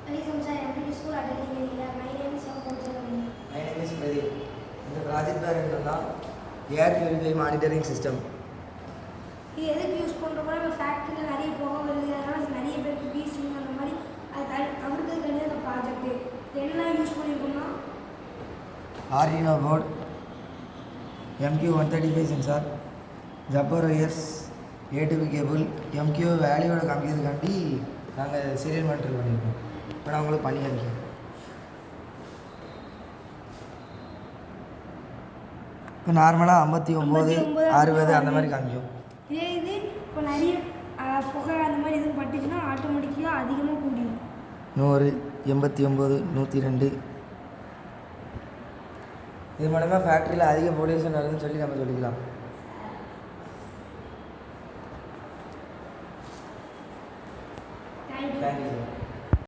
Welcome sir, MPT school attending area. My name is Sampocharam. My name is Pradeep. இந்த project பேர் என்னன்னா air purify monitoring system. இது எதுக்கு use பண்ணுறோம்னா இப்போ ஃபேக்ட்ரியில் நிறைய புகை வருது, அதனால் நிறைய பேருக்கு வீசிங் அந்த மாதிரி அது தவிர்க்கிறதுக்காண்டி அந்த ப்ராஜெக்ட்டு என்ன யூஸ் பண்ணியிருக்கோம்னா Arduino board, MQ135 sensor, Jabber wires, A2B cable, MQ வேல்யூவோட காமிக்கிறதுக்காண்டி நாங்கள் சீரியல் மானிட்டர் பண்ணியிருக்கோம். இப்போ நான் உங்களுக்கு பண்ணி காமிக்கிறேன். இப்போ நார்மலாக 59 60 அந்த மாதிரி காமிக்கும். இதே இது இப்போ நிறைய புகை அந்த மாதிரி எதுவும் பட்டுச்சுன்னா ஆட்டோமேட்டிக்காக அதிகமாக கூடிடும். 100 89 102 இது மூலமாக ஃபேக்ட்ரியில் அதிக பொல்யூஷன் வருதுன்னு சொல்லி நம்ம சொல்லிக்கலாம்.